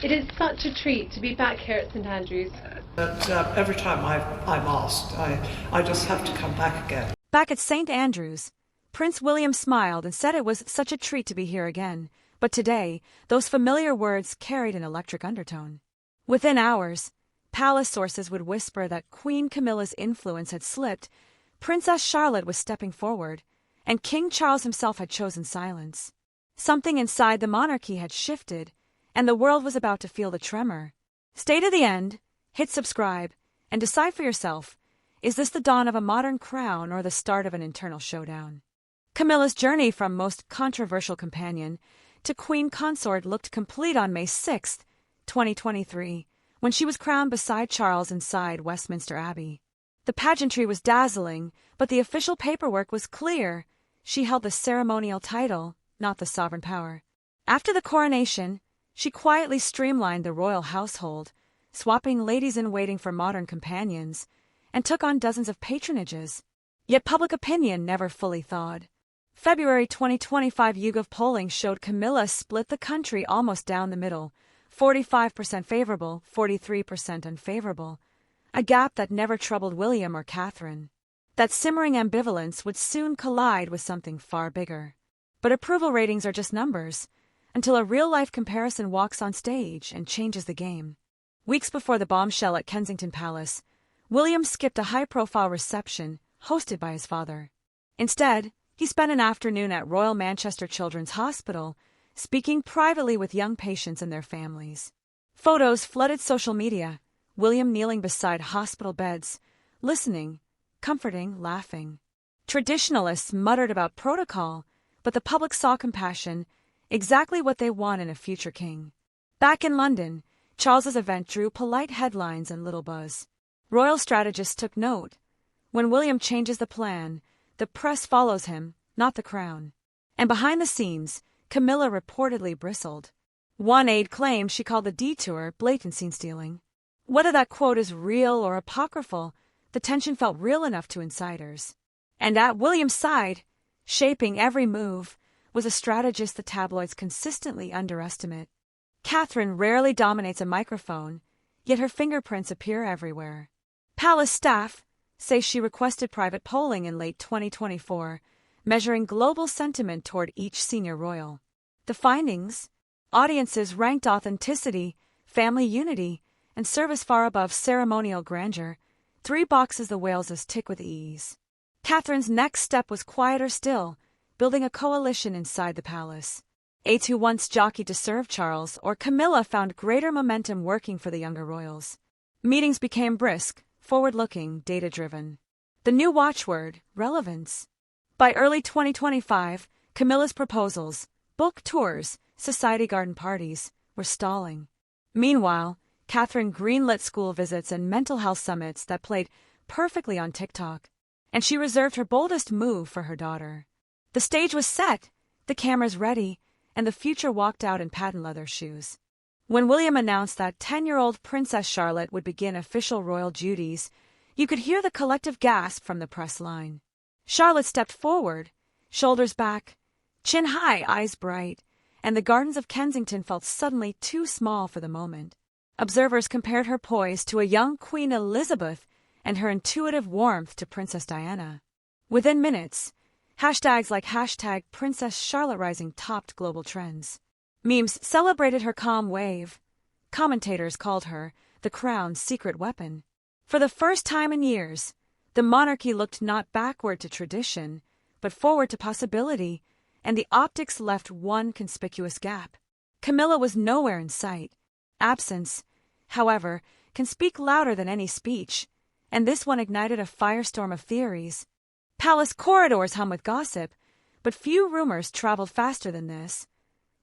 It is such a treat to be back here at St Andrews. Every time I'm asked, I just have to come back again. Back at St Andrews, Prince William smiled and said it was such a treat to be here again. But today, those familiar words carried an electric undertone. Within hours, palace sources would whisper that Queen Camilla's influence had slipped, Princess Charlotte was stepping forward, and King Charles himself had chosen silence. Something inside the monarchy had shifted, and the world was about to feel the tremor. Stay to the end, hit subscribe, and decide for yourself, is this the dawn of a modern crown or the start of an internal showdown? Camilla's journey from most controversial companion to Queen Consort looked complete on May 6, 2023, when she was crowned beside Charles inside Westminster Abbey. The pageantry was dazzling, but the official paperwork was clear. She held the ceremonial title, not the sovereign power. After the coronation, she quietly streamlined the royal household, swapping ladies-in-waiting for modern companions, and took on dozens of patronages. Yet public opinion never fully thawed. February 2025 YouGov polling showed Camilla split the country almost down the middle, 45% favorable, 43% unfavorable, a gap that never troubled William or Catherine. That simmering ambivalence would soon collide with something far bigger. But approval ratings are just numbers, until a real-life comparison walks on stage and changes the game. Weeks before the bombshell at Kensington Palace, William skipped a high-profile reception hosted by his father. Instead, he spent an afternoon at Royal Manchester Children's Hospital, speaking privately with young patients and their families. Photos flooded social media, William kneeling beside hospital beds, listening, comforting, laughing. Traditionalists muttered about protocol, but the public saw compassion, exactly what they want in a future king. Back in London, Charles's event drew polite headlines and little buzz. Royal strategists took note. When William changes the plan, the press follows him, not the crown. And behind the scenes, Camilla reportedly bristled. One aide claimed she called the detour blatant scene stealing. Whether that quote is real or apocryphal, the tension felt real enough to insiders. And at William's side, shaping every move, was a strategist the tabloids consistently underestimate. Catherine rarely dominates a microphone, yet her fingerprints appear everywhere. Palace staff say she requested private polling in late 2024, measuring global sentiment toward each senior royal. The findings? Audiences ranked authenticity, family unity, and service far above ceremonial grandeur, 3 boxes the Waleses tick with ease. Catherine's next step was quieter still, building a coalition inside the palace. Aides who once jockeyed to serve Charles or Camilla found greater momentum working for the younger royals. Meetings became brisk, forward-looking, data-driven. The new watchword, relevance. By early 2025, Camilla's proposals, book tours, society garden parties, were stalling. Meanwhile, Catherine greenlit school visits and mental health summits that played perfectly on TikTok. And she reserved her boldest move for her daughter. The stage was set, the cameras ready, and the future walked out in patent leather shoes. When William announced that 10-year-old Princess Charlotte would begin official royal duties, you could hear the collective gasp from the press line. Charlotte stepped forward, shoulders back, chin high, eyes bright, and the gardens of Kensington felt suddenly too small for the moment. Observers compared her poise to a young Queen Elizabeth and her intuitive warmth to Princess Diana. Within minutes, hashtags like #Princess Charlotte Rising topped global trends. Memes celebrated her calm wave. Commentators called her the crown's secret weapon. For the first time in years, the monarchy looked not backward to tradition, but forward to possibility, and the optics left one conspicuous gap. Camilla was nowhere in sight. Absence, however, can speak louder than any speech, and this one ignited a firestorm of theories. Palace corridors hum with gossip, but few rumors traveled faster than this.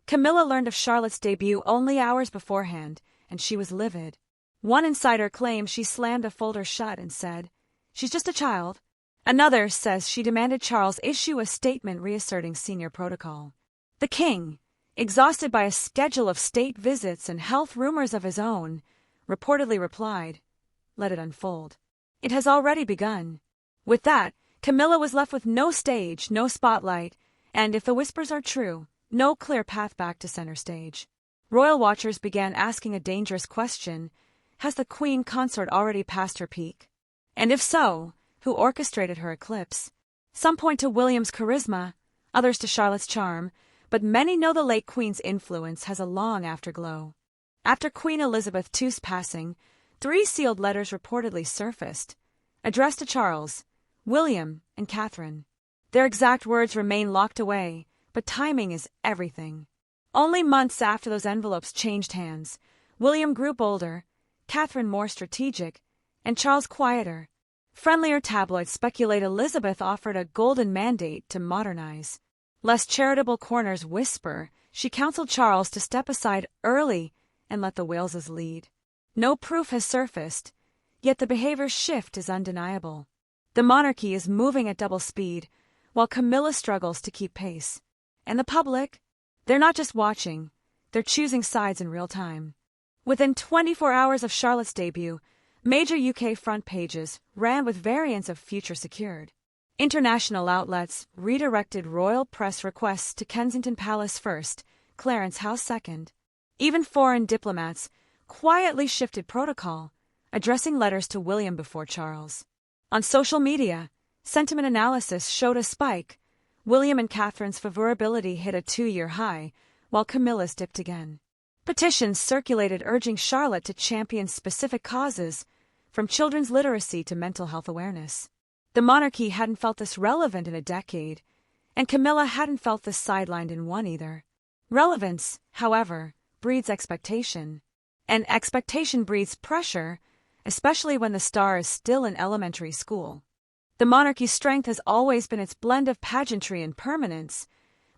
Camilla learned of Charlotte's debut only hours beforehand, and she was livid. One insider claimed she slammed a folder shut and said, "She's just a child." Another says she demanded Charles issue a statement reasserting senior protocol. The king, exhausted by a schedule of state visits and health rumors of his own, reportedly replied, "Let it unfold. It has already begun." With that, Camilla was left with no stage, no spotlight, and if the whispers are true, no clear path back to center stage. Royal watchers began asking a dangerous question: has the Queen consort already passed her peak? And if so, who orchestrated her eclipse? Some point to William's charisma, others to Charlotte's charm, but many know the late Queen's influence has a long afterglow. After Queen Elizabeth II's passing, 3 sealed letters reportedly surfaced, addressed to Charles, William, and Catherine. Their exact words remain locked away, but timing is everything. Only months after those envelopes changed hands, William grew bolder, Catherine more strategic, and Charles quieter. Friendlier tabloids speculate Elizabeth offered a golden mandate to modernize. Less charitable corners whisper she counseled Charles to step aside early and let the Waleses lead. No proof has surfaced, yet the behavior shift is undeniable. The monarchy is moving at double speed, while Camilla struggles to keep pace. And the public? They're not just watching, they're choosing sides in real time. Within 24 hours of Charlotte's debut, major UK front pages ran with variants of future secured. International outlets redirected royal press requests to Kensington Palace first, Clarence House second. Even foreign diplomats quietly shifted protocol, addressing letters to William before Charles. On social media, sentiment analysis showed a spike. William and Catherine's favorability hit a 2-year high, while Camilla's dipped again. Petitions circulated urging Charlotte to champion specific causes, from children's literacy to mental health awareness. The monarchy hadn't felt this relevant in a decade, and Camilla hadn't felt this sidelined in one either. Relevance, however, breeds expectation, and expectation breeds pressure, especially when the star is still in elementary school. The monarchy's strength has always been its blend of pageantry and permanence,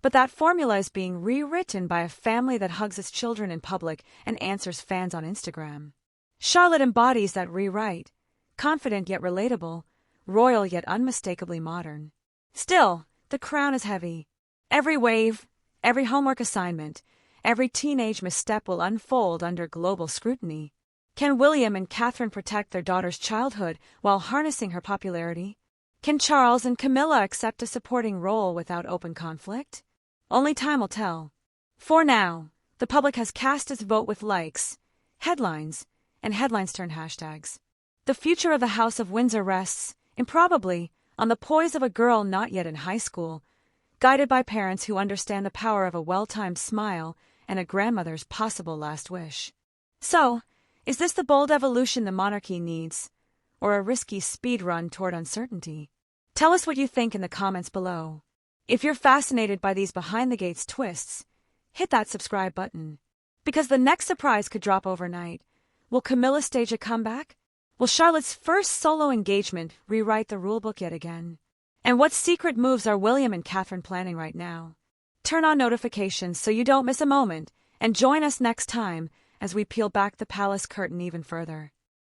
but that formula is being rewritten by a family that hugs its children in public and answers fans on Instagram. Charlotte embodies that rewrite, confident yet relatable, royal yet unmistakably modern. Still, the crown is heavy. Every wave, every homework assignment, every teenage misstep will unfold under global scrutiny. Can William and Catherine protect their daughter's childhood while harnessing her popularity? Can Charles and Camilla accept a supporting role without open conflict? Only time will tell. For now, the public has cast its vote with likes, headlines, and headlines turn hashtags. The future of the House of Windsor rests, improbably, on the poise of a girl not yet in high school, guided by parents who understand the power of a well-timed smile and a grandmother's possible last wish. So, is this the bold evolution the monarchy needs, or a risky speed run toward uncertainty? Tell us what you think in the comments below. If you're fascinated by these behind-the-gates twists, hit that subscribe button. Because the next surprise could drop overnight. Will Camilla stage a comeback? Will Charlotte's first solo engagement rewrite the rulebook yet again? And what secret moves are William and Catherine planning right now? Turn on notifications so you don't miss a moment, and join us next time as we peel back the palace curtain even further.